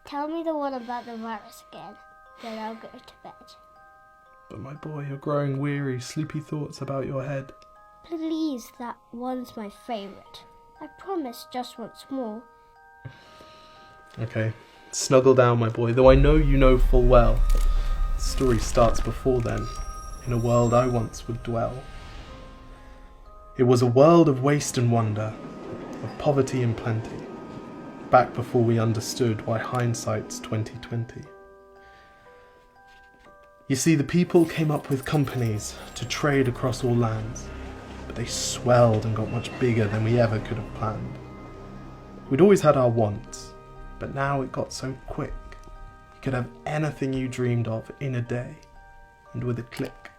Tell me the one about the virus again, then I'll go to bed. But my boy, you're growing weary, sleepy thoughts about your head. Please, that one's my favourite. I promise just once more. Okay, snuggle down, my boy, though I know you know full well. The story starts before then, in a world I once would dwell. It was a world of waste and wonder, of poverty and plenty, back before we understood why hindsight's 2020. You see, the people came up with companies to trade across all lands, but they swelled and got much bigger than we ever could have planned. We'd always had our wants, but now it got so quick. You could have anything you dreamed of in a day, and with a click.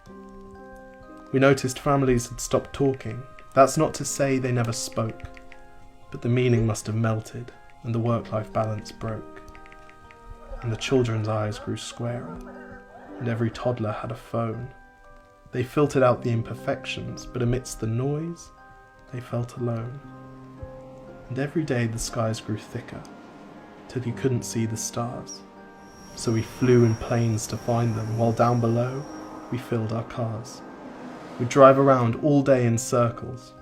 We noticed families had stopped talking. That's not to say they never spoke, but the meaning must have melted, and the work-life balance broke. And the children's eyes grew squarer, and every toddler had a phone. They filtered out the imperfections, but amidst the noise, they felt alone. And every day the skies grew thicker, till you couldn't see the stars. So we flew in planes to find them, while down below, we filled our cars. We'd drive around all day in circles.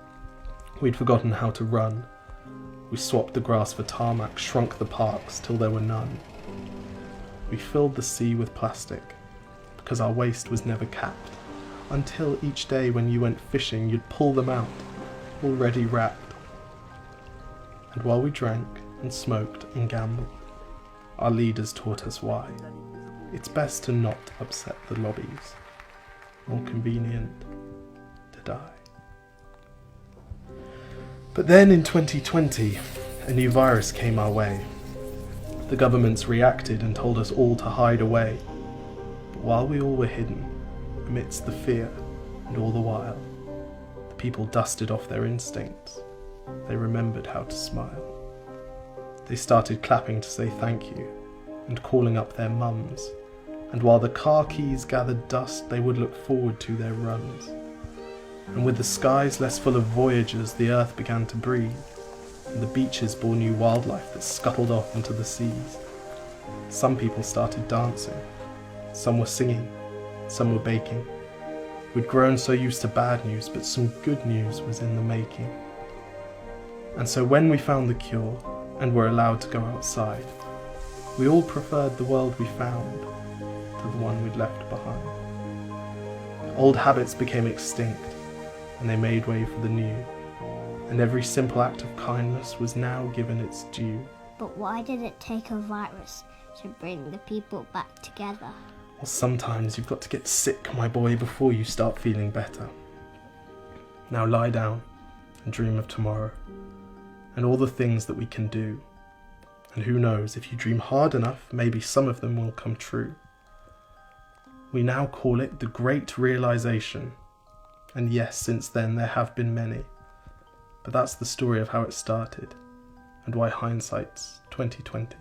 We'd forgotten how to run. We swapped the grass for tarmac, shrunk the parks till there were none. We filled the sea with plastic, because our waste was never capped, until each day when you went fishing you'd pull them out, already wrapped. And while we drank and smoked and gambled, our leaders taught us why. It's best to not upset the lobbies, more convenient to die. But then in 2020, a new virus came our way. The governments reacted and told us all to hide away. But while we all were hidden, amidst the fear, and all the while, the people dusted off their instincts. They remembered how to smile. They started clapping to say thank you, and calling up their mums. And while the car keys gathered dust, they would look forward to their runs. And with the skies less full of voyagers, the earth began to breathe, and the beaches bore new wildlife that scuttled off into the seas. Some people started dancing, some were singing, some were baking. We'd grown so used to bad news, but some good news was in the making. And so when we found the cure, and were allowed to go outside, we all preferred the world we found to the one we'd left behind. Old habits became extinct, and they made way for the new, and every simple act of kindness was now given its due. But why did it take a virus to bring the people back together? Well, sometimes you've got to get sick, my boy, before you start feeling better. Now lie down and dream of tomorrow, and all the things that we can do. And who knows, if you dream hard enough, maybe some of them will come true. We now call it the Great Realization. And yes, since then there have been many. But that's the story of how it started, and why hindsight's 2020.